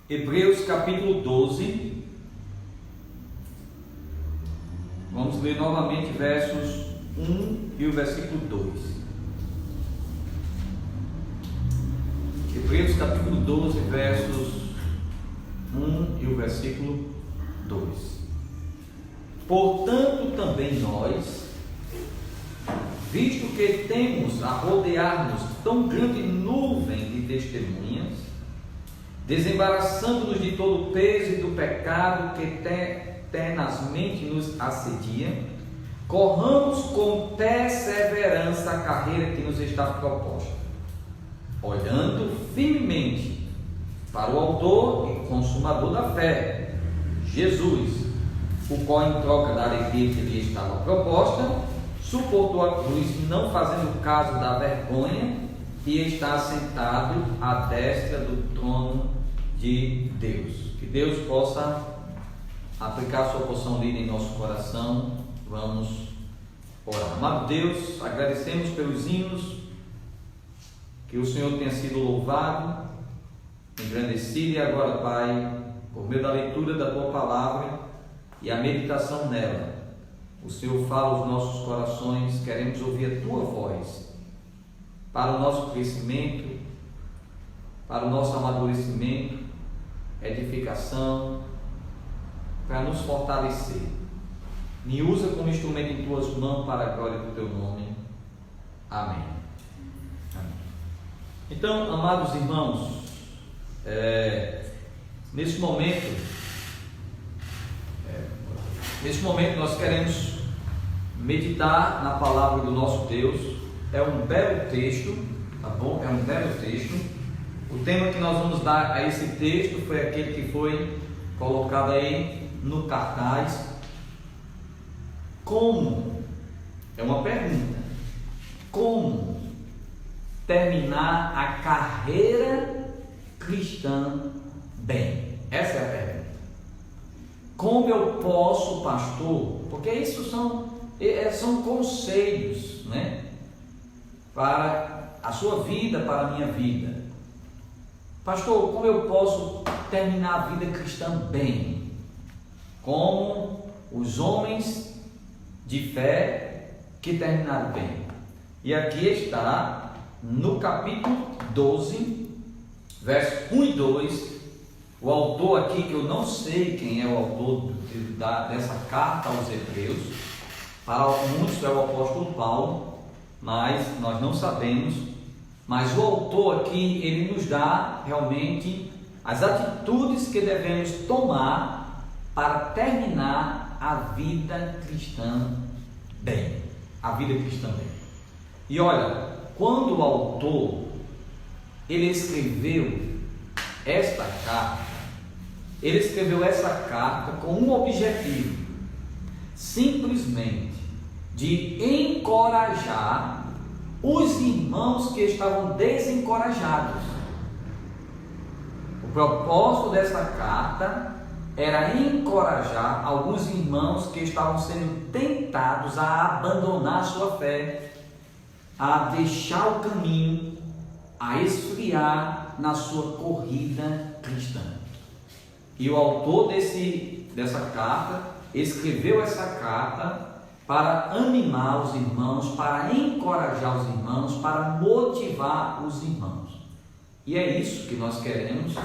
Hebreus capítulo 12, vamos ler novamente versos 1 e o versículo 2. Hebreus capítulo 12, versos 1 e o versículo 2. Portanto, também nós, visto que temos a rodear-nos tão grande nuvem de testemunhas, desembaraçando-nos de todo o peso e do pecado que tenazmente nos assedia, corramos com perseverança a carreira que nos está proposta, olhando firmemente para o autor e consumador da fé, Jesus, o qual, em troca da alegria que lhe estava proposta, suportou a cruz, não fazendo caso da vergonha, e está sentado à destra do trono de Deus. Que Deus possa aplicar a sua porção lida em nosso coração. Vamos orar. Amado Deus, agradecemos pelos hinos, que o Senhor tenha sido louvado, engrandecido, e agora, Pai, por meio da leitura da Tua Palavra e a meditação nela, o Senhor fala aos nossos corações. Queremos ouvir a Tua voz para o nosso crescimento, para o nosso amadurecimento, edificação, para nos fortalecer. Me usa como instrumento em Tuas mãos para a glória do Teu nome. Amém. Amém. Então, amados irmãos, nesse momento nós queremos meditar na palavra do nosso Deus. É um belo texto, tá bom? É um belo texto. O tema que nós vamos dar a esse texto foi aquele que foi colocado aí no cartaz. Como? É uma pergunta. Como terminar a carreira cristã bem? Essa é a pergunta. Como eu posso, pastor? Porque isso são conselhos, né? Para a sua vida, para a minha vida. Pastor, como eu posso terminar a vida cristã bem? Como os homens de fé que terminaram bem. E aqui está no capítulo 12, versos 1 e 2, o autor aqui, que eu não sei quem é o autor dessa carta aos Hebreus, para muitos é o apóstolo Paulo, mas nós não sabemos. Mas o autor aqui, ele nos dá realmente as atitudes que devemos tomar para terminar a vida cristã bem. A vida cristã bem. E olha, quando o autor, ele escreveu esta carta, ele escreveu essa carta com um objetivo, simplesmente de encorajar os irmãos que estavam desencorajados. O propósito dessa carta era encorajar alguns irmãos que estavam sendo tentados a abandonar a sua fé, a deixar o caminho, a esfriar na sua corrida cristã. E o autor dessa carta escreveu essa carta para animar os irmãos, para encorajar os irmãos, para motivar os irmãos. E é isso que nós queremos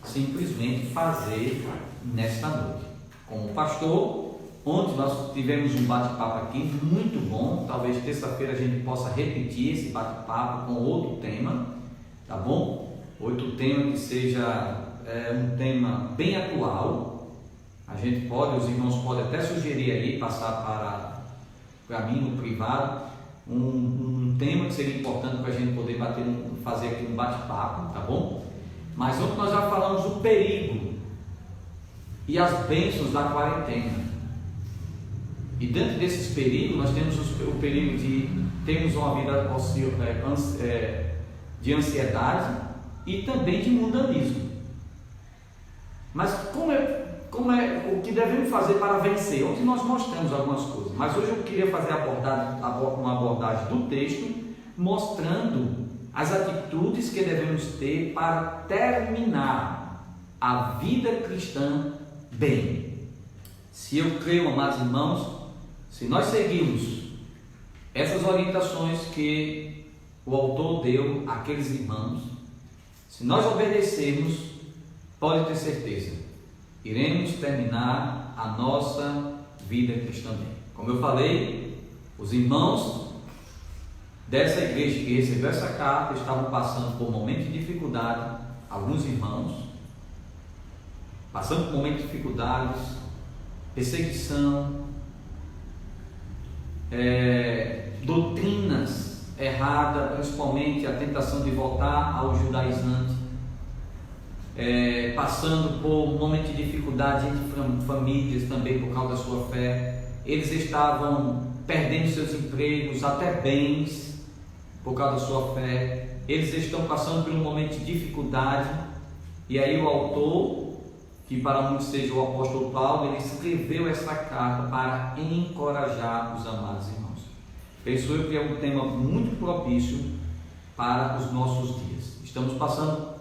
simplesmente fazer nesta noite. Como pastor, ontem nós tivemos um bate-papo aqui muito bom. Talvez terça-feira a gente possa repetir esse bate-papo com outro tema, tá bom? Outro tema que seja um tema bem atual. A gente pode, os irmãos podem até sugerir aí, passar para mim no privado, um tema que seria importante para a gente poder fazer aqui um bate-papo, tá bom? Mas ontem nós já falamos do perigo e as bênçãos da quarentena. E dentro desses perigos, nós temos o perigo de termos uma vida de ansiedade e também de mundanismo. Mas como é o que devemos fazer para vencer? Ontem nós mostramos algumas coisas, mas hoje eu queria fazer uma abordagem do texto, mostrando as atitudes que devemos ter para terminar a vida cristã bem. Se eu creio, amados irmãos, se nós seguirmos essas orientações que o autor deu àqueles irmãos, se nós obedecermos, pode ter certeza, iremos terminar a nossa vida cristã bem. Como eu falei, os irmãos dessa igreja que recebeu essa carta estavam passando por momentos de dificuldade, alguns irmãos passando por momentos de dificuldades, perseguição, doutrinas erradas, principalmente a tentação de voltar ao judaizante, passando por momentos de dificuldade entre famílias também por causa da sua fé. Eles estavam perdendo seus empregos, até bens, por causa da sua fé. Eles estão passando por um momento de dificuldade, e aí o autor, que para muitos seja o apóstolo Paulo, ele escreveu essa carta para encorajar os amados irmãos. Penso eu que é um tema muito propício para os nossos dias. Estamos passando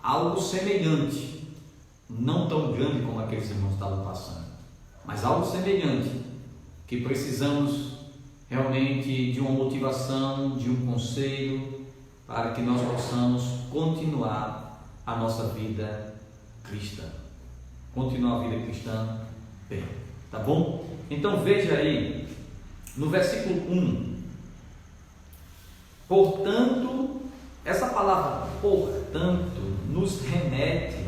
algo semelhante, não tão grande como aqueles irmãos estavam passando, mas algo semelhante, que precisamos realmente de uma motivação, de um conselho, para que nós possamos continuar a nossa vida cristã. Continuar a vida cristã bem, tá bom? Então veja aí, no versículo 1, portanto, essa palavra portanto nos remete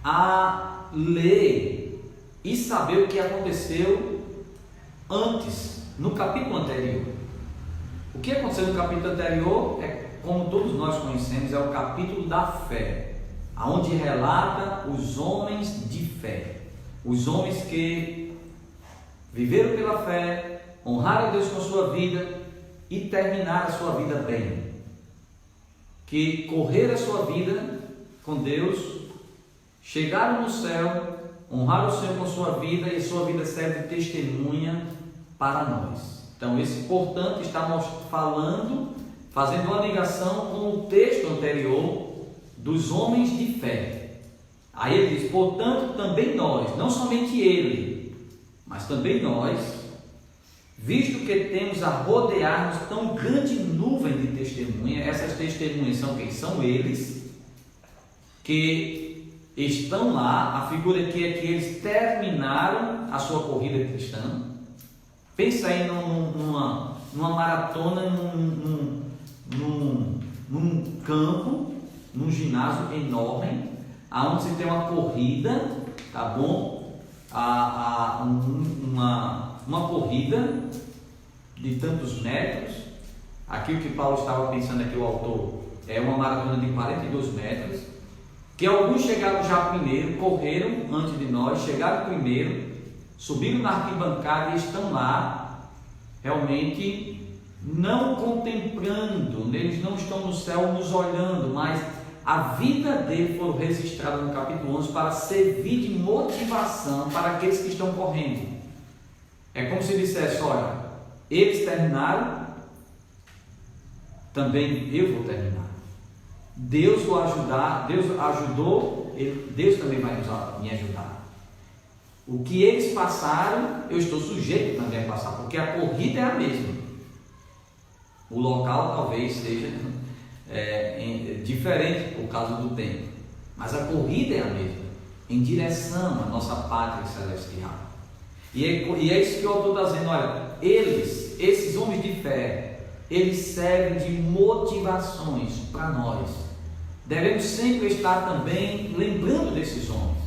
a ler e saber o que aconteceu antes, no capítulo anterior. O que aconteceu no capítulo anterior é, como todos nós conhecemos, é o capítulo da fé, onde relata os homens de fé, os homens que viveram pela fé, honraram a Deus com a sua vida e terminaram a sua vida bem, que correram a sua vida com Deus, chegaram no céu, honraram o Senhor com a sua vida, e a sua vida serve de testemunha para nós. Então esse, portanto, está falando, fazendo uma ligação com o texto anterior dos homens de fé. Aí ele diz, portanto, também nós, não somente ele, mas também nós, visto que temos a rodear-nos tão grande nuvem de testemunha. Essas testemunhas são quem? São eles que estão lá. A figura aqui é que eles terminaram a sua corrida cristã. Pensa aí numa maratona, num campo, num ginásio enorme, aonde se tem uma corrida, tá bom? Uma corrida de tantos metros. Aqui o que Paulo estava pensando aqui, o autor, é uma maratona de 42 metros, que alguns chegaram já primeiro, correram antes de nós, chegaram primeiro, subiram na arquibancada e estão lá, realmente não contemplando, eles não estão no céu nos olhando, mas a vida dele foi registrada no capítulo 11 para servir de motivação para aqueles que estão correndo. É como se dissesse, olha, eles terminaram, também eu vou terminar. Deus vai ajudar, Deus ajudou, Deus também vai me ajudar. O que eles passaram, eu estou sujeito também a passar, porque a corrida é a mesma. O local talvez seja diferente por causa do tempo, mas a corrida é a mesma, em direção à nossa pátria celestial. E é isso que eu estou dizendo, olha, esses homens de fé, eles servem de motivações para nós. Devemos sempre estar também lembrando desses homens,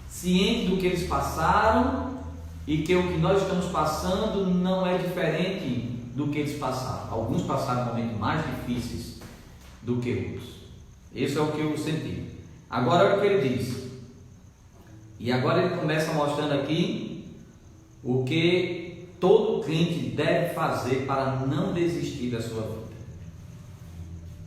cientes do que eles passaram, e que o que nós estamos passando não é diferente do que eles passaram. Alguns passaram momentos mais difíceis do que outros. Esse é o que eu senti. Agora é o que ele diz. E agora ele começa mostrando aqui o que todo crente deve fazer para não desistir da sua vida.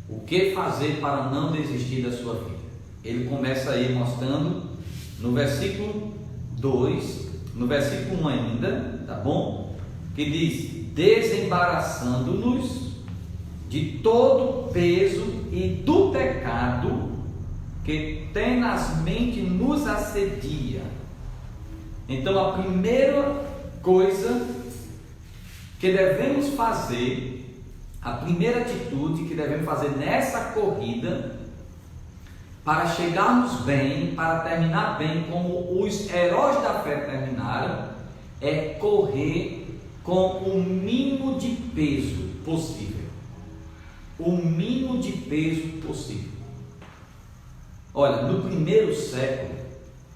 O que fazer para não desistir da sua vida? Ele começa aí mostrando no versículo 2, no versículo 1 ainda, tá bom? Que diz, desembaraçando-nos de todo o peso e do pecado que tenazmente nos assedia. Então, a primeira coisa que devemos fazer, a primeira atitude que devemos fazer nessa corrida, para chegarmos bem, para terminar bem, como os heróis da fé terminaram, é correr com o mínimo de peso possível. O mínimo de peso possível. Olha, no primeiro século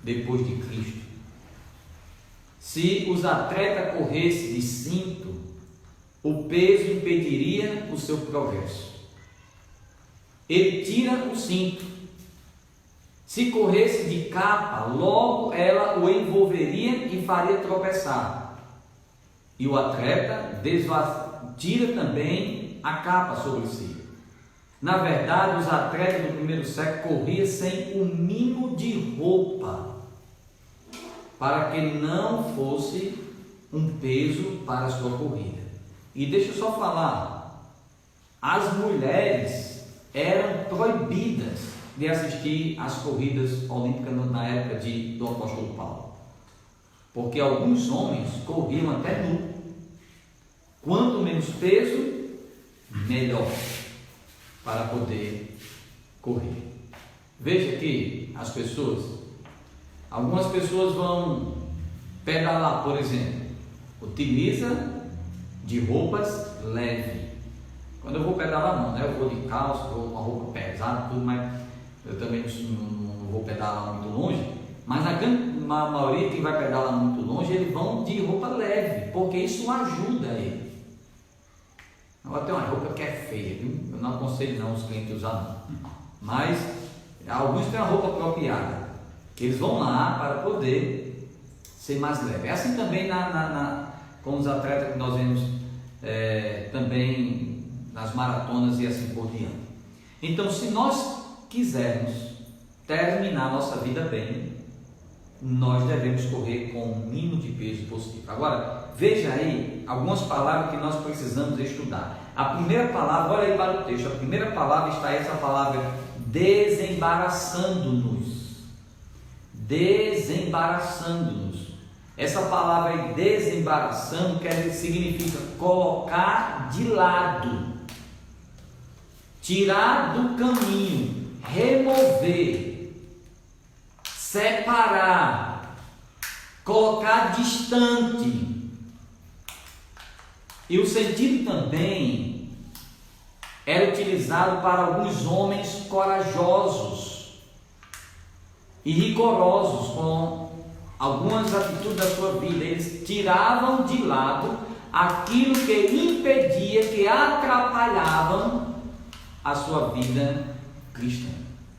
depois de Cristo, se os atletas corressem de cinto, o peso impediria o seu progresso. Ele tira o cinto. Se corresse de capa, logo ela o envolveria e faria tropeçar. E o atleta tira também a capa sobre si. Na verdade, os atletas do primeiro século corriam sem o mínimo de roupa, para que não fosse um peso para a sua corrida. E deixa eu só falar, as mulheres eram proibidas de assistir às corridas olímpicas na época do apóstolo Paulo, porque alguns homens corriam até nu. Quanto menos peso, melhor para poder correr. Veja que as pessoas, algumas pessoas vão pedalar, por exemplo, utiliza de roupas leves. Quando eu vou pedalar não, né? Eu vou de calça, vou com a roupa pesada, tudo, mas eu também não vou pedalar muito longe. Mas a maioria que vai pedalar muito longe, eles vão de roupa leve, porque isso ajuda ele. Agora tem uma roupa que é feia, viu? Eu não aconselho não os clientes usar não. Mas alguns têm uma roupa apropriada, que eles vão lá para poder ser mais leve. É assim também com os atletas que nós vemos também nas maratonas e assim por diante. Então, se nós quisermos terminar nossa vida bem, nós devemos correr com o mínimo de peso possível. Agora, veja aí algumas palavras que nós precisamos estudar. A primeira palavra, olha aí para o texto, a primeira palavra está essa palavra desembaraçando-nos. Desembaraçando-nos. Essa palavra aí, desembaraçando, significa colocar de lado, tirar do caminho, remover, separar, colocar distante. E o sentido também era utilizado para alguns homens corajosos e rigorosos com algumas atitudes da sua vida. Eles tiravam de lado aquilo que impedia, que atrapalhavam a sua vida cristã.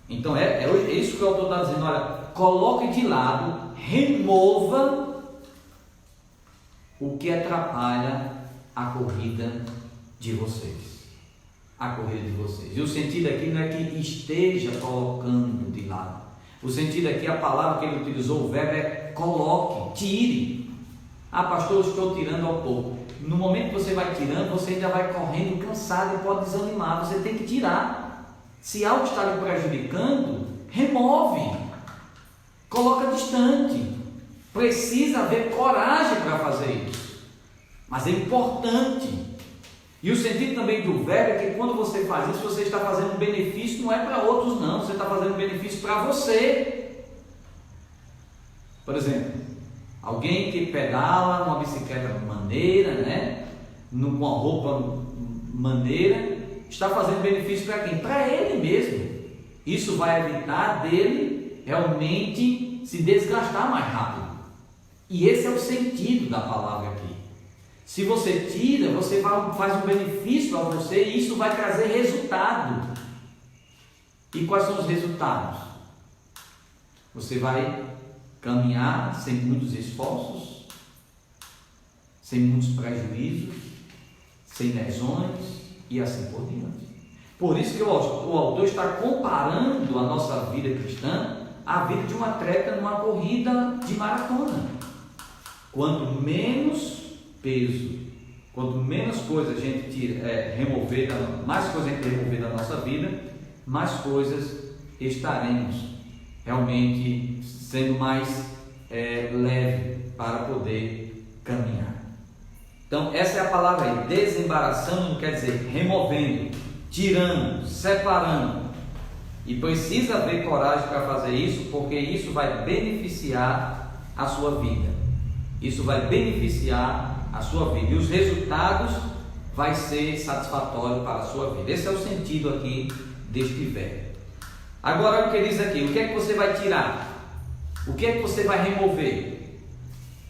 Então é isso que o autor está dizendo. Olha, coloque de lado, remova o que atrapalha a corrida de vocês. A corrida de vocês. E o sentido aqui não é que esteja colocando de lado. O sentido aqui, a palavra que ele utilizou, o verbo é coloque, tire. Ah, pastor, eu estou tirando ao pouco. No momento que você vai tirando, você ainda vai correndo cansado e pode desanimar. Você tem que tirar. Se algo está lhe prejudicando, remove. Coloca distante. Precisa haver coragem para fazer isso. Mas é importante. E o sentido também do verbo é que quando você faz isso, você está fazendo um benefício, não é para outros não, você está fazendo um benefício para você. Por exemplo, alguém que pedala numa bicicleta maneira, né? Com uma roupa maneira, está fazendo benefício para quem? Para ele mesmo. Isso vai evitar dele realmente se desgastar mais rápido. E esse é o sentido da palavra aqui. Se você tira, você faz um benefício a você e isso vai trazer resultado. E quais são os resultados? Você vai caminhar sem muitos esforços, sem muitos prejuízos, sem lesões e assim por diante. Por isso que o autor está comparando a nossa vida cristã à vida de um atleta numa corrida de maratona. Quanto menos peso, quanto menos coisa a gente remover, mais coisa a gente remover da nossa vida, mais coisas estaremos realmente sendo mais leve para poder caminhar. Então essa é a palavra aí, desembaraçando, quer dizer removendo, tirando, separando. E precisa haver coragem para fazer isso, porque isso vai beneficiar a sua vida. Isso vai beneficiar a sua vida. E os resultados vai ser satisfatório para a sua vida. Esse é o sentido aqui deste verbo. Agora o que diz aqui? O que é que você vai tirar? O que é que você vai remover?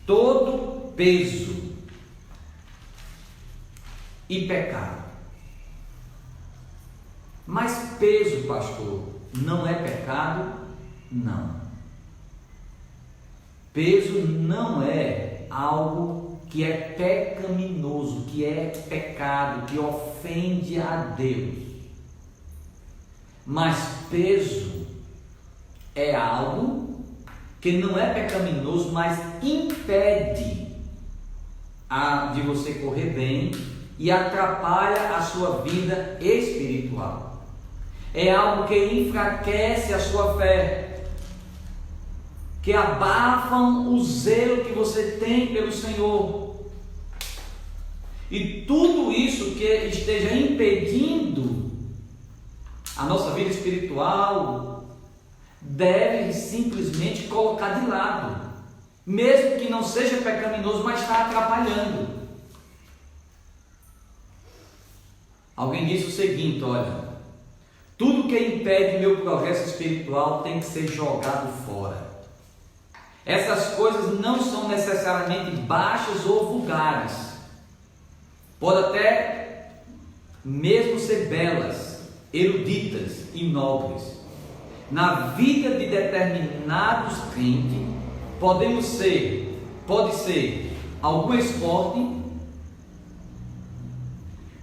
Todo peso e pecado. Mas peso, pastor, não é pecado? Não. Peso não é algo que é pecaminoso, que é pecado, que ofende a Deus. Mas peso é algo que não é pecaminoso, mas impede de você correr bem e atrapalha a sua vida espiritual. É algo que enfraquece a sua fé, que abafam o zelo que você tem pelo Senhor. E tudo isso que esteja impedindo a nossa vida espiritual deve simplesmente colocar de lado, mesmo que não seja pecaminoso, mas está atrapalhando. Alguém disse o seguinte: olha, tudo que impede meu progresso espiritual tem que ser jogado fora. Essas coisas não são necessariamente baixas ou vulgares. Pode até mesmo ser belas, eruditas e nobres. Na vida de determinados crentes, pode ser algum esporte,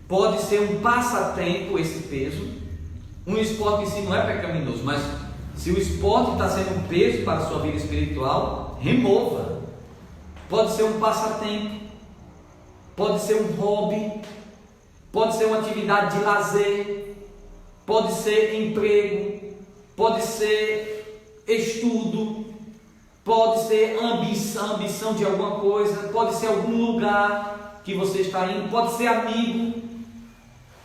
pode ser um passatempo, esse peso. Um esporte em si não é pecaminoso, mas se o esporte está sendo um peso para a sua vida espiritual, remova. Pode ser um passatempo, pode ser um hobby, pode ser uma atividade de lazer, pode ser emprego, pode ser estudo, pode ser ambição de alguma coisa, pode ser algum lugar que você está indo, pode ser amigo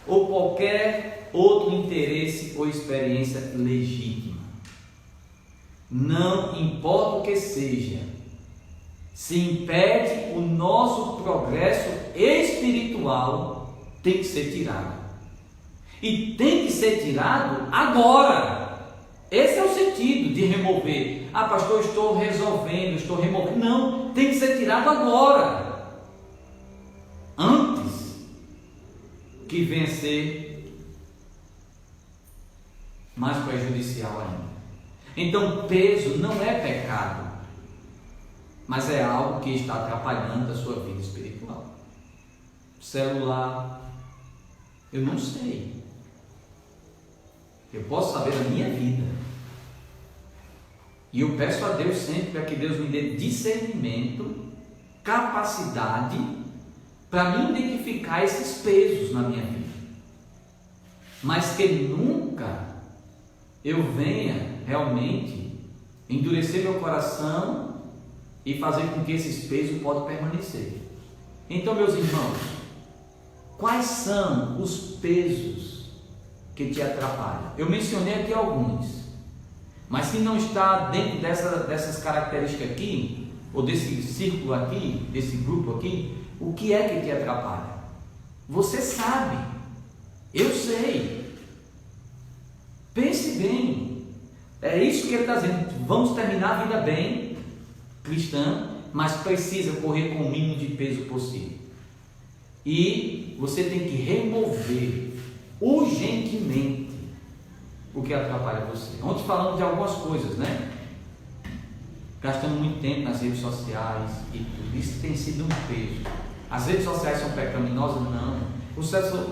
ou qualquer outro interesse ou experiência legítima. Não importa o que seja, se impede o nosso progresso espiritual, tem que ser tirado. E tem que ser tirado agora. Esse é o sentido de remover. Ah, pastor, estou removendo. Não, tem que ser tirado agora, antes que venha a ser mais prejudicial ainda. Então, peso não é pecado, mas é algo que está atrapalhando a sua vida espiritual. Celular, eu não sei. Eu posso saber da minha vida. E eu peço a Deus sempre para que Deus me dê discernimento, capacidade para me identificar esses pesos na minha vida. Mas que nunca eu venha realmente endurecer meu coração e fazer com que esses pesos possam permanecer. Então, meus irmãos, quais são os pesos que te atrapalham? Eu mencionei aqui alguns, mas se não está dentro dessas características aqui, ou desse círculo aqui, desse grupo aqui, o que é que te atrapalha? Você sabe, eu sei. Pense bem, é isso que ele está dizendo. Vamos terminar a vida bem, cristã, mas precisa correr com o mínimo de peso possível. E você tem que remover urgentemente o que atrapalha você. Ontem falamos de algumas coisas, né? Gastamos muito tempo nas redes sociais e tudo isso tem sido um peso. As redes sociais são pecaminosas? Não. O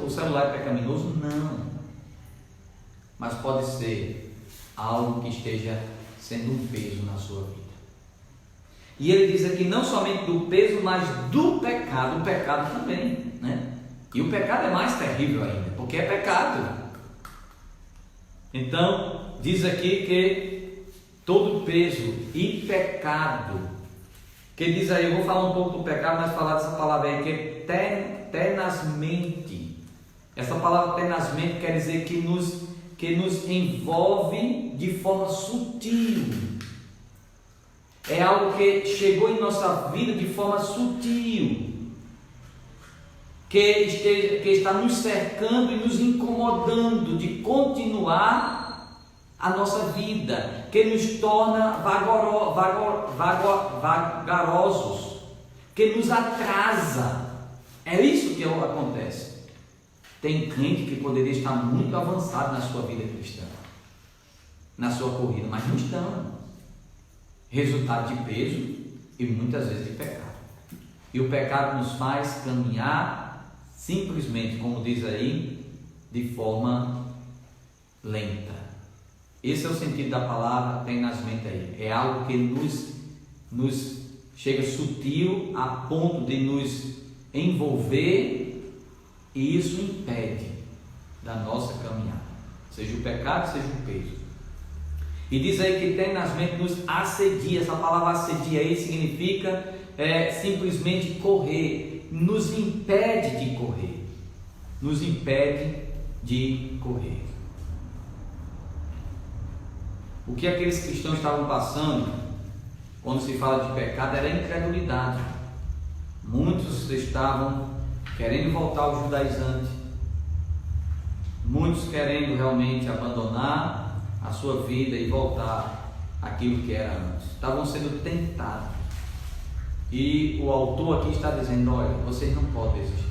celular é pecaminoso? Não. Mas pode ser algo que esteja sendo um peso na sua vida. E ele diz aqui não somente do peso, mas do pecado. O pecado também, né? E o pecado é mais terrível ainda, porque é pecado. Então, diz aqui que todo peso e pecado, que diz aí, eu vou falar um pouco do pecado, mas falar dessa palavra aí, que é tenazmente. Essa palavra tenazmente quer dizer que nos envolve de forma sutil. É algo que chegou em nossa vida de forma sutil, que está nos cercando e nos incomodando de continuar a nossa vida, que nos torna vagarosos, que nos atrasa. É isso que acontece. Tem crente que poderia estar muito avançado na sua vida cristã, na sua corrida, mas não estão. Resultado de peso e muitas vezes de pecado. E o pecado nos faz caminhar simplesmente, como diz aí, de forma lenta. Esse é o sentido da palavra tenazmente aí. É algo que nos chega sutil a ponto de nos envolver, e isso impede da nossa caminhada, seja o pecado, seja o peso. E diz aí que tenazmente nos assedia. Essa palavra assedia aí significa simplesmente correr, nos impede de correr, nos impede de correr. O que aqueles cristãos estavam passando quando se fala de pecado era incredulidade. Muitos estavam querendo voltar ao judaizante, muitos querendo realmente abandonar a sua vida e voltar àquilo que era antes. Estavam sendo tentados. E o autor aqui está dizendo: olha, vocês não podem desistir,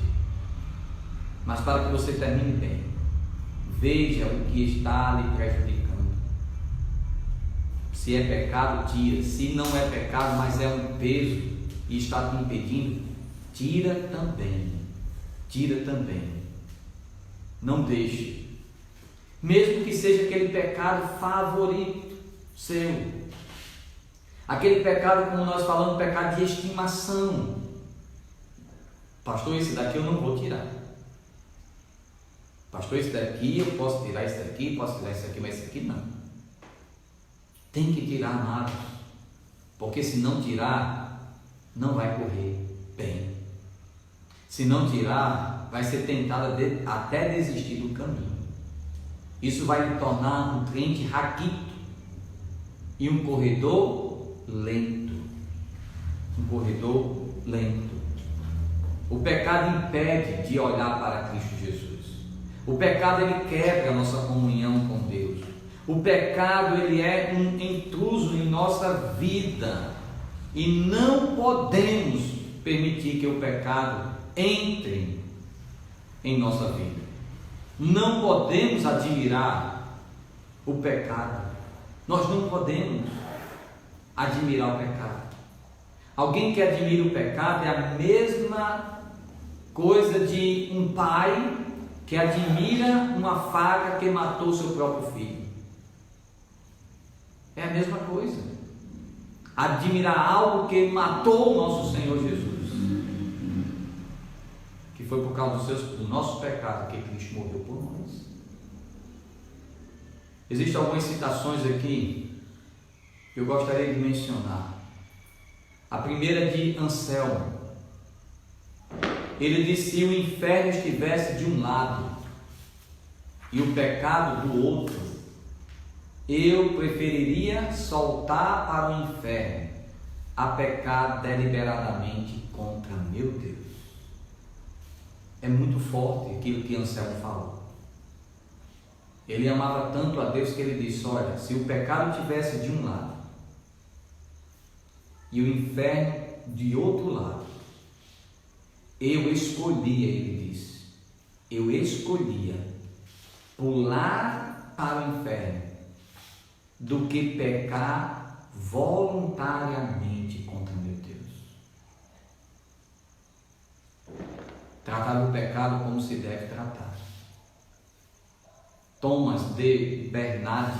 mas para que você termine bem, veja o que está lhe prejudicando. Se é pecado, tira. Se não é pecado, mas é um peso e está te impedindo, tira também. Tira também. Não deixe. Mesmo que seja aquele pecado favorito seu, aquele pecado, como nós falamos, pecado de estimação. Pastor, esse daqui eu não vou tirar. Pastor, esse daqui eu posso tirar, esse daqui, posso tirar esse aqui, mas esse aqui não. Tem que tirar, amados, porque se não tirar, não vai correr bem. Se não tirar, vai ser tentado até desistir do caminho. Isso vai lhe tornar um crente raquítico e um corredor lento. Um corredor lento. O pecado impede de olhar para Cristo Jesus. O pecado, ele quebra a nossa comunhão com Deus. O pecado, ele é um intruso em nossa vida. E não podemos permitir que o pecado entre em nossa vida. Não podemos admirar o pecado. Nós não podemos admirar o pecado. Alguém que admira o pecado é a mesma coisa de um pai que admira uma faca que matou seu próprio filho. É a mesma coisa. Admirar algo que matou o nosso Senhor Jesus, que foi por causa do nosso pecado que Cristo morreu por nós. Existem algumas citações aqui que eu gostaria de mencionar. A primeira é de Anselmo. Ele disse: se o inferno estivesse de um lado e o pecado do outro, eu preferiria soltar para o inferno a pecar deliberadamente contra meu Deus. É muito forte aquilo que Anselmo falou. Ele amava tanto a Deus que ele disse: olha, se o pecado estivesse de um lado e o inferno de outro lado, eu escolhia, ele disse, eu escolhia pular para o inferno do que pecar voluntariamente contra meu Deus. Tratar o pecado como se deve tratar. Thomas de Bernard,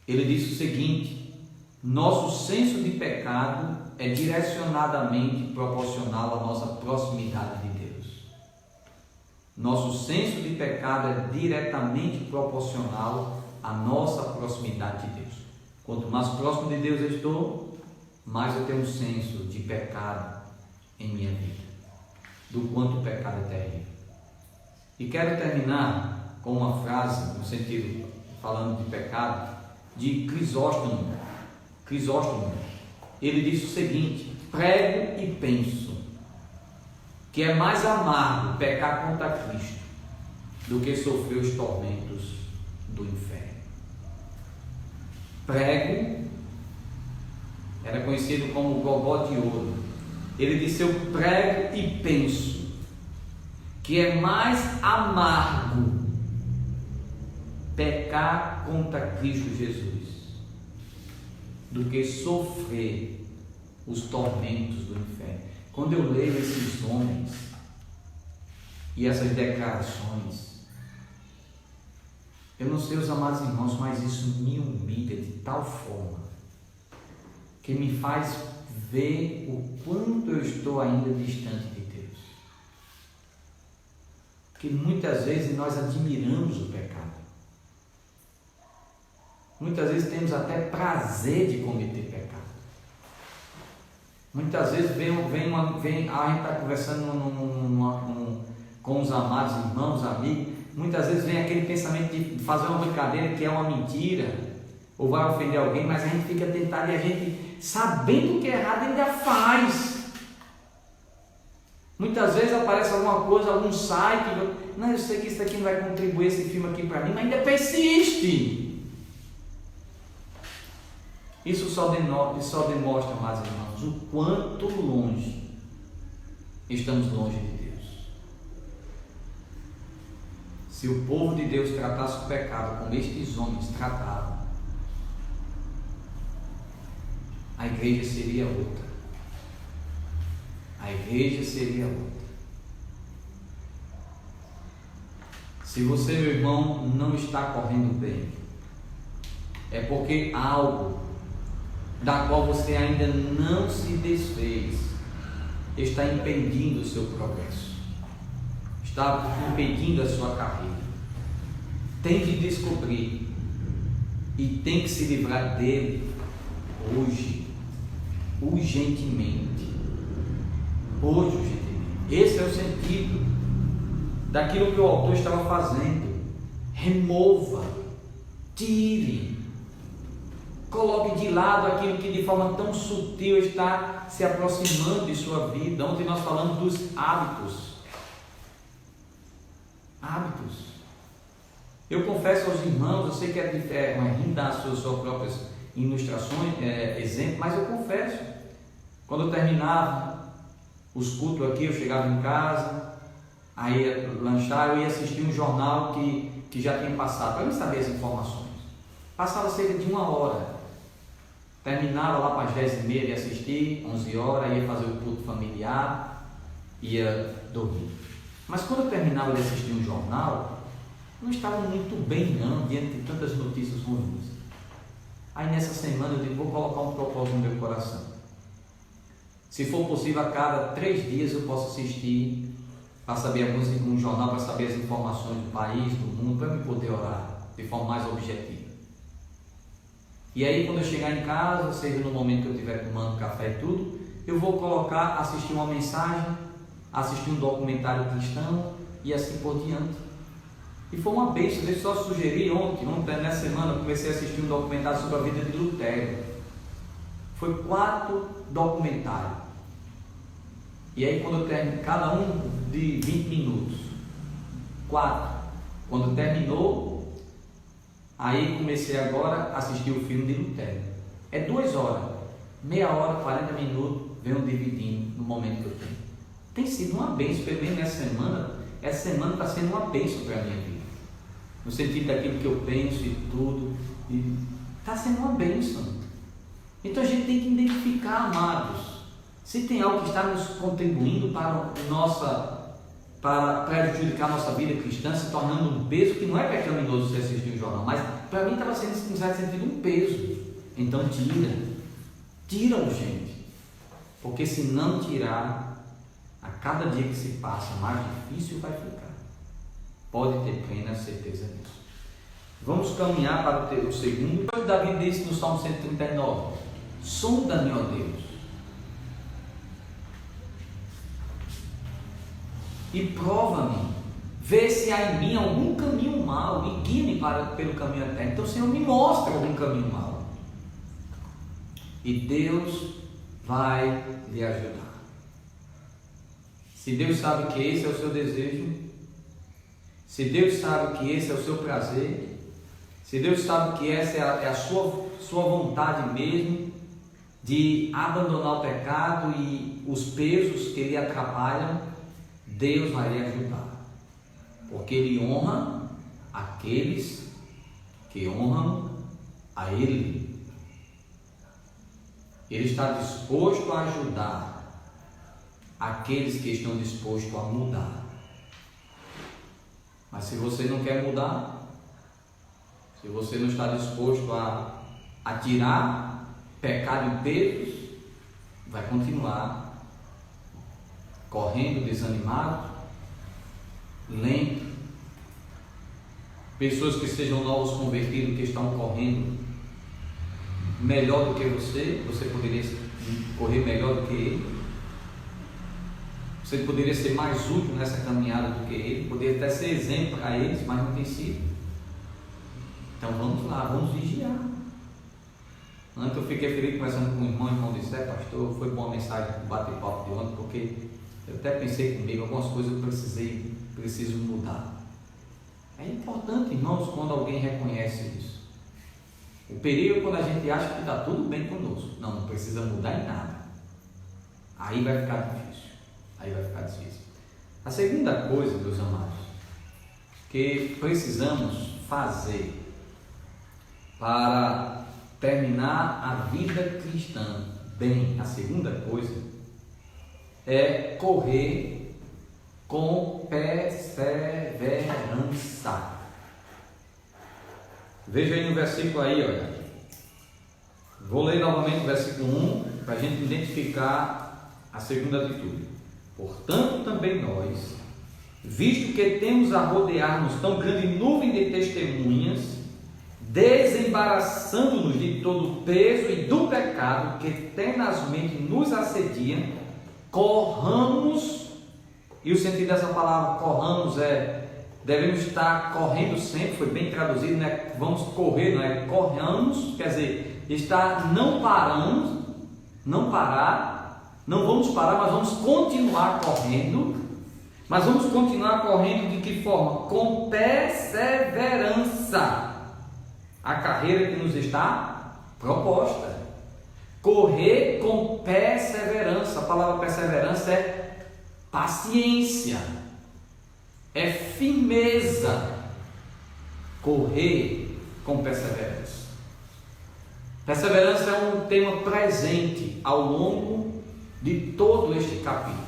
ele disse o seguinte: nosso senso de pecado é direcionadamente proporcional à nossa proximidade de Deus. Nosso senso de pecado é diretamente proporcional à nossa proximidade de Deus. Quanto mais próximo de Deus eu estou, mais eu tenho um senso de pecado em minha vida, do quanto o pecado é terrível. E quero terminar com uma frase, no sentido, falando de pecado, de Crisóstomo. Ele disse o seguinte: prego e penso que é mais amargo pecar contra Cristo do que sofrer os tormentos do inferno. Prego era conhecido como o gogó de ouro. Ele disse: eu prego e penso que é mais amargo pecar contra Cristo Jesus do que sofrer os tormentos do inferno. Quando eu leio esses homens e essas declarações, eu não sei os amados irmãos, mas isso me humilha de tal forma que me faz ver o quanto eu estou ainda distante de Deus. Porque muitas vezes nós admiramos o pecado. Muitas vezes temos até prazer de cometer pecado. Muitas vezes a gente está conversando com os amados irmãos, amigos. Muitas vezes vem aquele pensamento de fazer uma brincadeira que é uma mentira, ou vai ofender alguém, mas a gente fica tentado e a gente, sabendo que é errado, ainda faz. Muitas vezes aparece alguma coisa, algum site, não, eu sei que isso aqui não vai contribuir, esse filme aqui para mim, mas ainda persiste. Isso só demonstra, mais irmãos, o quanto longe estamos longe de Deus. Se o povo de Deus tratasse o pecado como estes homens tratavam, a igreja seria outra. A igreja seria outra. Se você, meu irmão, não está correndo bem, é porque algo da qual você ainda não se desfez está impedindo o seu progresso, está impedindo a sua carreira. Tem de descobrir e tem que se livrar dele hoje, urgentemente. Esse é o sentido daquilo que o autor estava fazendo. Remova, tire, coloque de lado aquilo que de forma tão sutil está se aproximando de sua vida. Ontem nós falamos dos hábitos. Eu confesso aos irmãos, eu sei que é ruim dar as suas próprias ilustrações, exemplos, mas eu confesso, quando eu terminava os cultos aqui, eu chegava em casa, aí ia lanchar, eu ia assistir um jornal que já tinha passado, para eu saber as informações. Passava cerca de 1 hora. Terminava lá para as 10h30, ia assistir, 11 horas, ia fazer o culto familiar, ia dormir. Mas quando eu terminava de assistir um jornal, não estava muito bem não, diante de tantas notícias ruins. Aí nessa semana eu digo, vou colocar um propósito no meu coração. Se for possível, a cada 3 dias eu posso assistir, para saber um jornal, para saber as informações do país, do mundo, para me poder orar de forma mais objetiva. E aí quando eu chegar em casa, seja no momento que eu estiver tomando café e tudo, eu vou colocar, assistir uma mensagem, assistir um documentário cristão e assim por diante. E foi uma bênção. Deixa eu só sugerir, ontem nessa semana eu comecei a assistir um documentário sobre a vida de Lutero. Foi 4 documentários. E aí quando eu termino, cada um de 20 minutos, 4. Quando terminou, aí comecei agora a assistir o filme de Lutero. É 2 horas, meia hora, 40 minutos, venho dividindo no momento que eu tenho. Tem sido uma bênção, pelo menos essa semana está sendo uma bênção para a minha vida. No sentido daquilo que eu penso e tudo, está sendo uma bênção. Então a gente tem que identificar, amados, se tem algo que está nos contribuindo para prejudicar a nossa vida cristã, se tornando um peso, que não é pecaminoso você assistir um jornal, mas para mim estava sendo, em certo sentido, um peso. Então tira urgente, porque se não tirar, a cada dia que se passa, mais difícil vai ficar. Pode ter plena certeza disso. Vamos caminhar para o segundo. Davi disse no Salmo 139: sonda-me, ó Deus, e prova-me, vê se há em mim algum caminho mau e guia-me pelo caminho eterno. Então o Senhor me mostra algum caminho mau, e Deus vai lhe ajudar. Se Deus sabe que esse é o seu desejo, se Deus sabe que esse é o seu prazer, se Deus sabe que essa é a sua vontade mesmo, de abandonar o pecado e os pesos que lhe atrapalham, Deus vai lhe ajudar, porque Ele honra aqueles que honram a Ele. Ele está disposto a ajudar aqueles que estão dispostos a mudar. Mas se você não quer mudar, se você não está disposto a tirar pecado e pesos, vai continuar correndo desanimado, lento. Pessoas que sejam novos convertidos, que estão correndo melhor do que você poderia correr melhor do que ele. Você poderia ser mais útil nessa caminhada do que ele, poderia até ser exemplo para eles, mas não tem sido. Então vamos lá, vamos vigiar. Ontem eu fiquei feliz conversando com o irmão disse: pastor, foi boa a mensagem do bate-papo de ontem, porque eu até pensei comigo, algumas coisas eu preciso mudar. É importante, irmãos, quando alguém reconhece isso. O perigo é quando a gente acha que está tudo bem conosco. Não precisa mudar em nada. Aí vai ficar difícil. A segunda coisa, meus amados, que precisamos fazer para terminar a vida cristã bem, a segunda coisa é correr com perseverança. Veja aí no versículo aí, olha. Vou ler novamente o versículo 1 para a gente identificar a segunda atitude. Portanto, também nós, visto que temos a rodear-nos tão grande nuvem de testemunhas, desembaraçando-nos de todo o peso e do pecado que tenazmente nos assedia, corramos, e o sentido dessa palavra corramos devemos estar correndo sempre, foi bem traduzido, né? Vamos correr, não é? Corramos, quer dizer, não vamos parar, mas vamos continuar correndo. Mas vamos continuar correndo de que forma? Com perseverança. A carreira que nos está proposta. Correr com perseverança. A palavra perseverança é paciência, é firmeza. Correr com perseverança. Perseverança é um tema presente ao longo de todo este capítulo.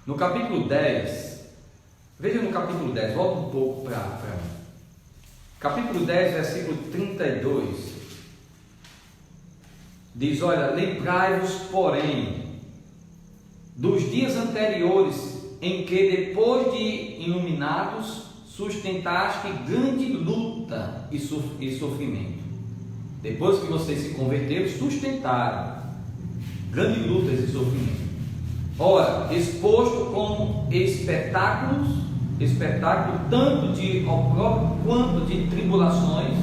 No capítulo 10, veja no capítulo 10, volta um pouco para mim. Capítulo 10, versículo 32, diz: olha, lembrai-vos, porém, dos dias anteriores, em que, depois de iluminados, sustentaste grande luta e sofrimento. Depois que vocês se converteram, sustentaram grandes lutas e sofrimento. Ora, exposto como espetáculo tanto de opróbrio quanto de tribulações.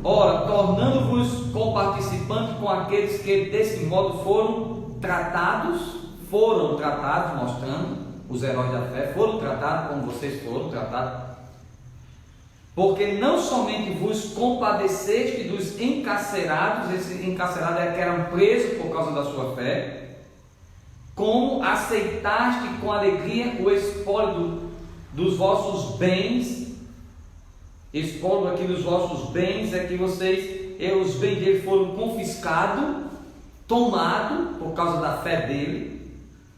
Ora, tornando-vos comparticipantes com aqueles que desse modo foram tratados, mostrando os heróis da fé, foram tratados como vocês foram tratados. Porque não somente vos compadeceste dos encarcerados, esses encarcerados que eram presos por causa da sua fé, como aceitaste com alegria o espólio dos vossos bens. Espólio aqui dos vossos bens é que os bens dele foram confiscados, tomados por causa da fé dele,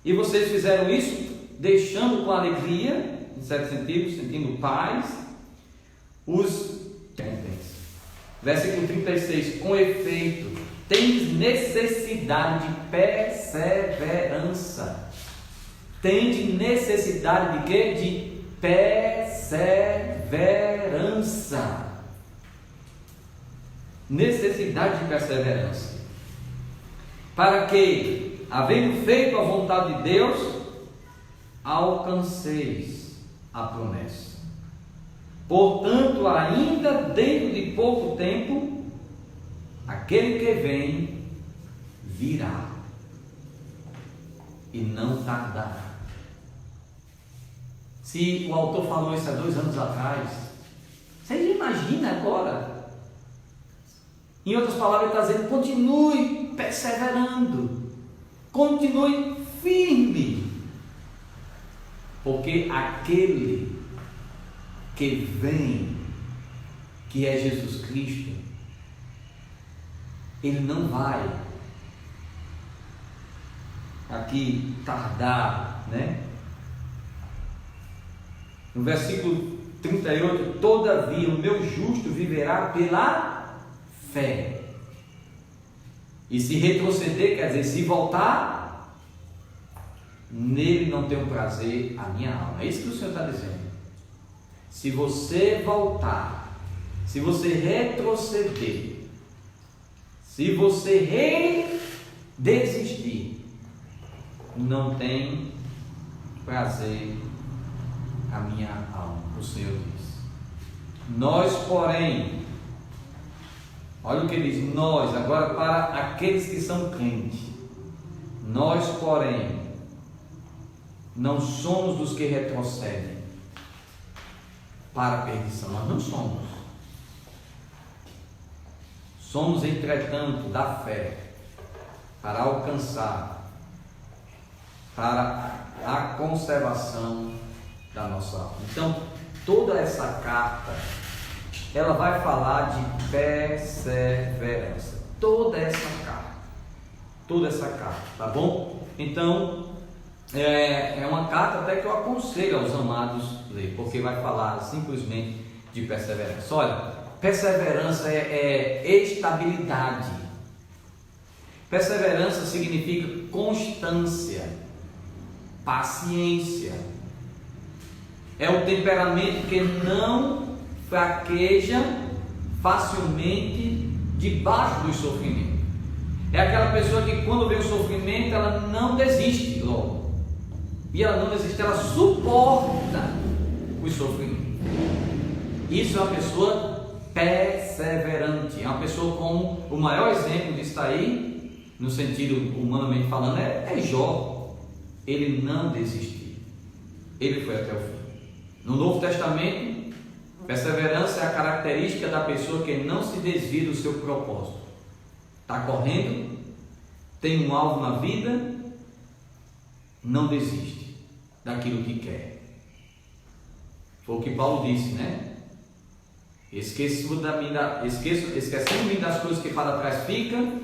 e vocês fizeram isso deixando com alegria, em certo sentido, sentindo paz, versículo 36, com efeito, tens necessidade de perseverança, Tende necessidade de quê? De perseverança. Necessidade de perseverança. Para que, havendo feito a vontade de Deus, alcanceis a promessa. Portanto, ainda dentro de pouco tempo, aquele que vem virá e não tardará. Se o autor falou isso há 2 anos atrás, você imagina agora? Em outras palavras, ele está dizendo: continue perseverando, continue firme, porque aquele que vem, que é Jesus Cristo, ele não vai aqui tardar, né? No versículo 38, todavia o meu justo viverá pela fé. E se retroceder, quer dizer, se voltar, nele não tem prazer a minha alma. É isso que o Senhor está dizendo. Se você voltar, se você retroceder, se você desistir, não tem prazer a minha alma, o Senhor diz. Nós, porém, olha o que ele diz, nós, agora para aqueles que são crentes, nós, porém, não somos dos que retrocedem para a perdição, nós não somos. Somos, entretanto, da fé, para alcançar, para a conservação da nossa alma. Então, toda essa carta, ela vai falar de perseverança. Toda essa carta, tá bom? Então, é uma carta até que eu aconselho aos amados ler, porque vai falar simplesmente de perseverança. Olha, perseverança é estabilidade. Perseverança significa constância, paciência. É o temperamento que não fraqueja facilmente debaixo do sofrimento. É aquela pessoa que quando vê o sofrimento, ela não desiste logo. E ela não desiste, ela suporta o sofrimento. Isso é uma pessoa perseverante. É uma pessoa como o maior exemplo disso está aí, no sentido humanamente falando, é Jó. Ele não desistiu. Ele foi até o fim. No Novo Testamento, perseverança é a característica da pessoa que não se desvia do seu propósito. Está correndo, tem um alvo na vida, não desiste daquilo que quer. Foi o que Paulo disse, né? Esquecendo-me das coisas que para trás ficam,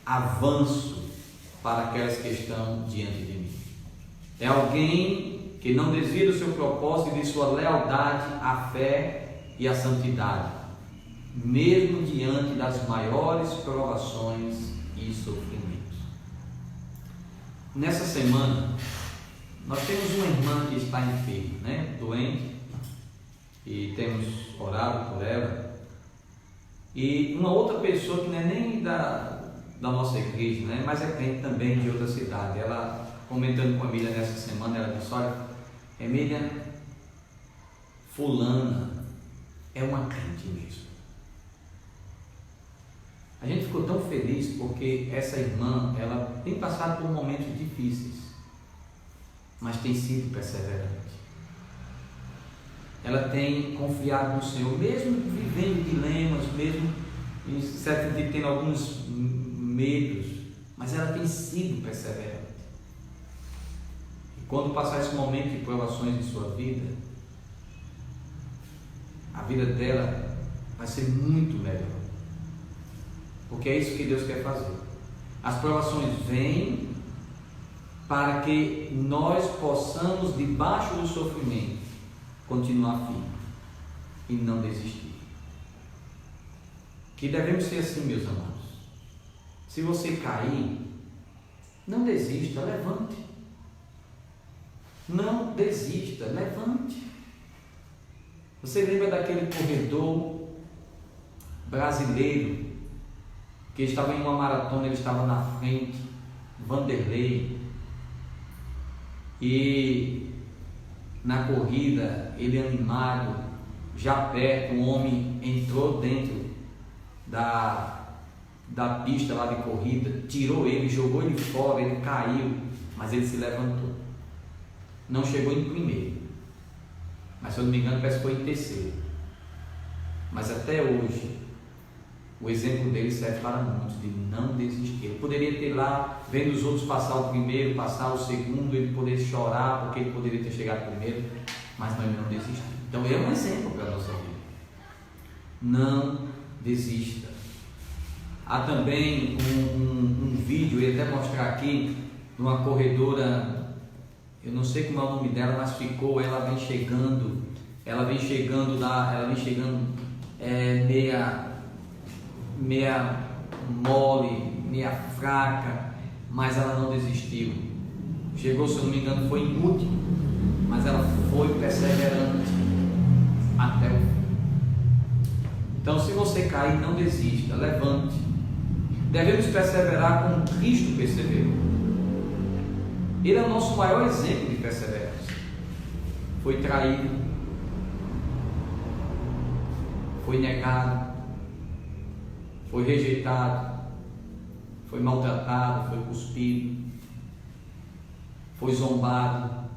avanço para aquelas que estão diante de mim. É alguém que não desvia do seu propósito e de sua lealdade à fé e à santidade, mesmo diante das maiores provações e sofrimentos. Nessa semana, nós temos uma irmã que está enferma, né? Doente, e temos orado por ela, e uma outra pessoa que não é nem da nossa igreja, né? Mas é crente também de outra cidade. Ela, comentando com a Emília nessa semana, ela disse: olha, Emília, fulana é uma crente mesmo. A gente ficou tão feliz porque essa irmã, ela tem passado por momentos difíceis, mas tem sido perseverante. Ela tem confiado no Senhor, mesmo vivendo dilemas, mesmo em certo sentido tendo alguns medos, mas ela tem sido perseverante. E quando passar esse momento de provações em sua vida, a vida dela vai ser muito melhor, porque é isso que Deus quer fazer. As provações vêm para que nós possamos, debaixo do sofrimento, continuar firme e não desistir. Que devemos ser assim, meus amados. Se você cair, não desista, levante. Não desista, levante. Você lembra daquele corredor brasileiro que estava em uma maratona, ele estava na frente, Vanderlei, e na corrida, ele animado, já perto, um homem entrou dentro da pista lá de corrida, tirou ele, jogou ele fora, ele caiu, mas ele se levantou. Não chegou em primeiro, mas se eu não me engano, parece que foi em terceiro. Mas até hoje, o exemplo dele serve para muitos, de não desistir. Ele poderia ter lá, vendo os outros passar o primeiro, passar o segundo, ele poderia chorar, porque ele poderia ter chegado primeiro, mas não, ele não desistiu. Então ele é um exemplo para a nossa vida. Não desista. Há também um vídeo, eu ia até mostrar aqui, de uma corredora, eu não sei como é o nome dela, mas ficou, ela vem chegando meia mole, meia fraca, mas ela não desistiu. Chegou, se eu não me engano, foi em último, mas ela foi perseverante até o fim. Então, se você cair, não desista, levante. Devemos perseverar como Cristo perseverou. Ele é o nosso maior exemplo de perseverança. Foi traído, foi negado, foi rejeitado, foi maltratado, foi cuspido, foi zombado,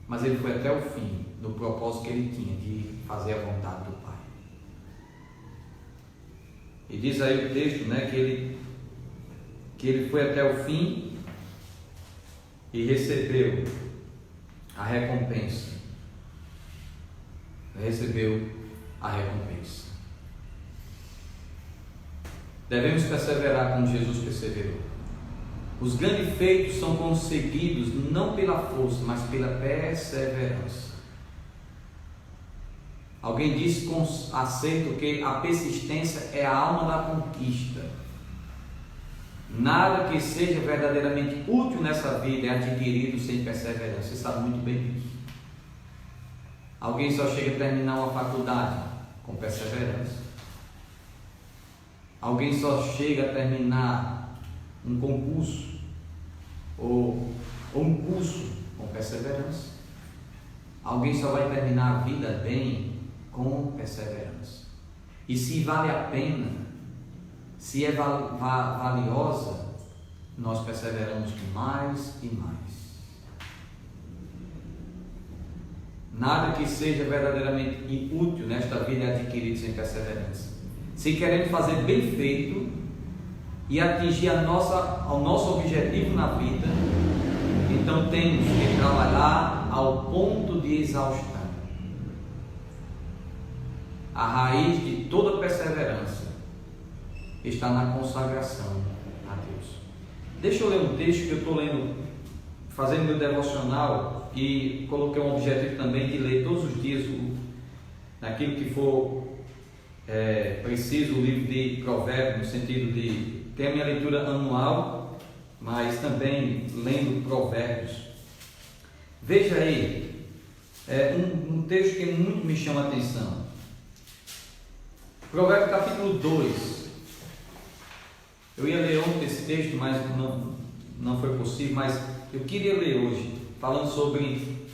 mas ele foi até o fim no propósito que ele tinha de fazer a vontade do Pai. E diz aí o texto, né, que ele foi até o fim e recebeu a recompensa. Recebeu a recompensa. Devemos perseverar como Jesus perseverou. Os grandes feitos são conseguidos não pela força, mas pela perseverança. Alguém disse com acerto que a persistência é a alma da conquista. Nada que seja verdadeiramente útil nessa vida é adquirido sem perseverança. Você sabe muito bem disso. Alguém só chega a terminar uma faculdade com perseverança. Alguém só chega a terminar um concurso ou um curso com perseverança. Alguém só vai terminar a vida bem com perseverança. E se vale a pena, se é valiosa, nós perseveramos mais e mais. Nada que seja verdadeiramente útil nesta vida é adquirido sem perseverança. Se queremos fazer bem feito e atingir ao nosso objetivo na vida, então temos que trabalhar ao ponto de exaustão. A raiz de toda perseverança está na consagração a Deus. Deixa eu ler um texto que eu estou lendo, fazendo meu devocional, e coloquei um objetivo também de ler todos os dias naquilo que for preciso, o livro de Provérbios, no sentido de ter a minha leitura anual, mas também lendo Provérbios. Veja aí, um texto que muito me chama a atenção. Provérbios capítulo 2. Eu ia ler ontem esse texto, mas não foi possível, mas eu queria ler hoje, falando sobre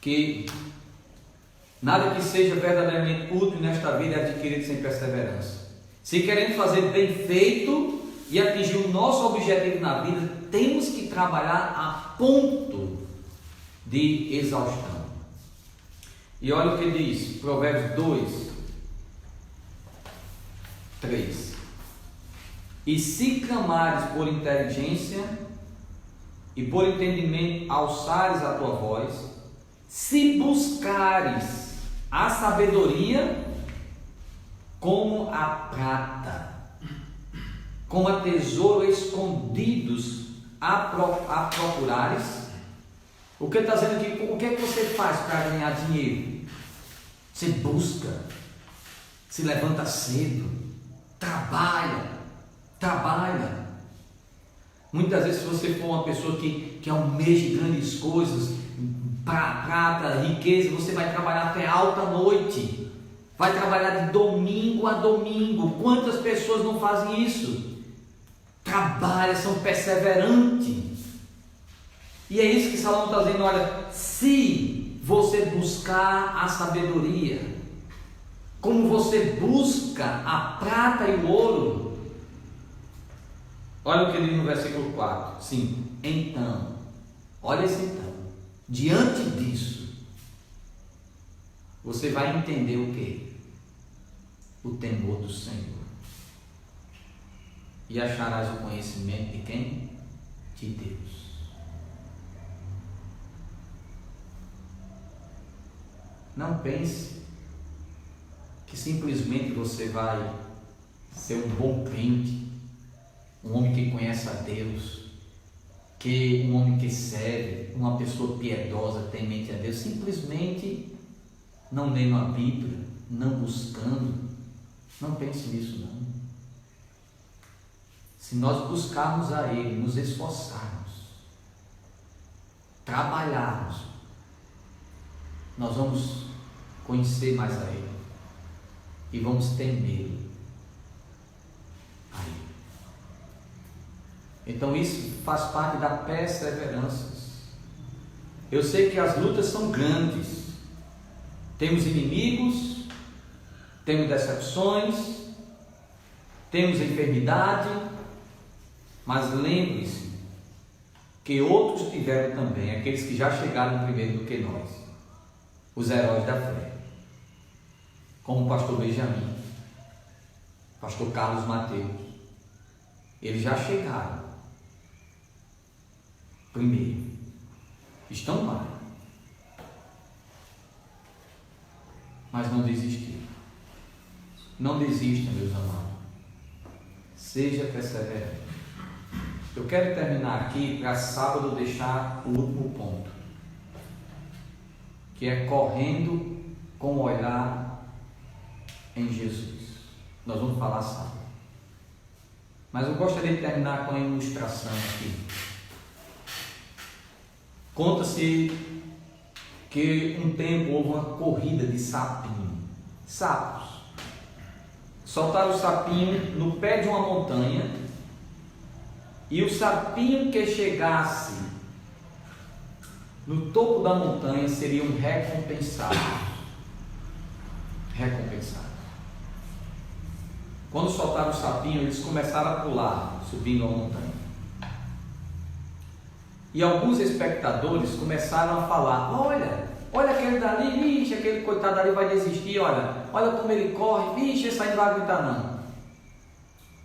que nada que seja verdadeiramente útil nesta vida é adquirido sem perseverança. Se queremos fazer bem feito e atingir o nosso objetivo na vida, temos que trabalhar a ponto de exaustão. E olha o que diz, Provérbios 2, 3. E se clamares por inteligência e por entendimento alçares a tua voz, se buscares a sabedoria como a prata, como a tesouro escondidos a procurares. O que está dizendo aqui? O que é que você faz para ganhar dinheiro? Você busca, se levanta cedo, trabalha. Muitas vezes, se você for uma pessoa que almeja grandes coisas, prata, riqueza, você vai trabalhar até alta noite, vai trabalhar de domingo a domingo. Quantas pessoas não fazem isso? Trabalham, são perseverantes. E é isso que Salomão está dizendo: olha, se você buscar a sabedoria, como você busca a prata e o ouro, olha o que ele diz no versículo 4, 5. Então, olha esse então, diante disso, você vai entender o quê? O temor do Senhor. E acharás o conhecimento de quem? De Deus. Não pense que simplesmente você vai ser um bom crente, um homem que conhece a Deus, que um homem que serve, uma pessoa piedosa, temente a Deus, simplesmente não lendo a Bíblia, não buscando. Não pense nisso, não. Se nós buscarmos a Ele, nos esforçarmos, trabalharmos, nós vamos conhecer mais a Ele e vamos temer a Ele. Então isso faz parte da perseverança. Eu sei que as lutas são grandes, temos inimigos, temos decepções, temos enfermidade, mas lembre-se que outros tiveram também, aqueles que já chegaram primeiro do que nós, os heróis da fé, como o pastor Benjamin, pastor Carlos Mateus. Eles já chegaram primeiro, estão lá, mas não desistiram. Não desista, meus amados, seja perseverante. Eu quero terminar aqui para sábado deixar o último ponto, que é correndo com o olhar em Jesus. Nós vamos falar sábado, mas eu gostaria de terminar com a ilustração aqui. Conta-se que um tempo houve uma corrida de sapos. Soltaram o sapinho no pé de uma montanha, e o sapinho que chegasse no topo da montanha seriam recompensados. Quando soltaram o sapinho, eles começaram a pular, subindo a montanha. E alguns espectadores começaram a falar: olha aquele dali, vixe, aquele coitado ali vai desistir, olha como ele corre, vixe, esse aí não vai aguentar não.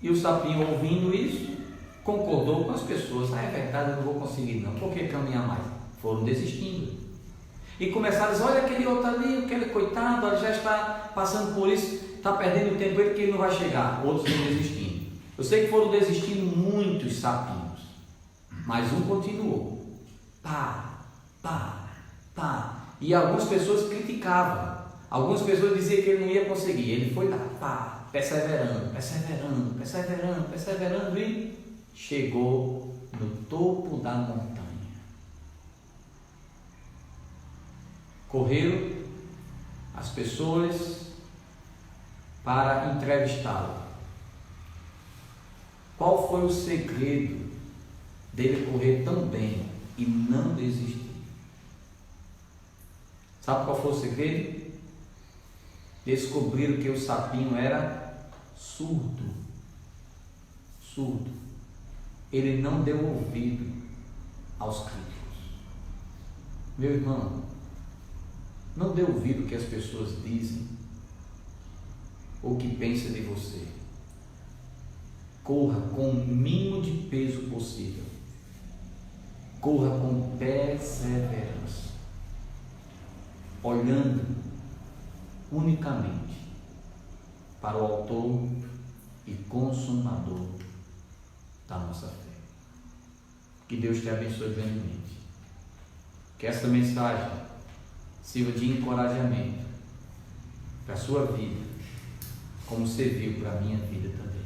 E o sapinho, ouvindo isso, concordou com as pessoas: é verdade, eu não vou conseguir não, por que caminhar mais? Foram desistindo. E começaram a dizer: olha aquele outro ali, aquele coitado, ele já está passando por isso, está perdendo tempo ele que ele não vai chegar. Outros vão desistindo. Eu sei que foram desistindo muitos sapinhos, mas um continuou. E algumas pessoas criticavam, algumas pessoas diziam que ele não ia conseguir. Ele foi lá, perseverando, e chegou no topo da montanha. Correram as pessoas para entrevistá-lo. Qual foi o segredo dele correr tão bem e não desistir? Sabe qual foi o segredo? Descobriram que o sapinho era surdo. Ele não deu ouvido aos críticos. Meu irmão, não dê ouvido ao que as pessoas dizem ou que pensam de você. Corra com o mínimo de peso possível. Corra com perseverança, olhando unicamente para o autor e consumador da nossa fé. Que Deus te abençoe grandemente. Que esta mensagem sirva de encorajamento para a sua vida, como serviu para a minha vida também.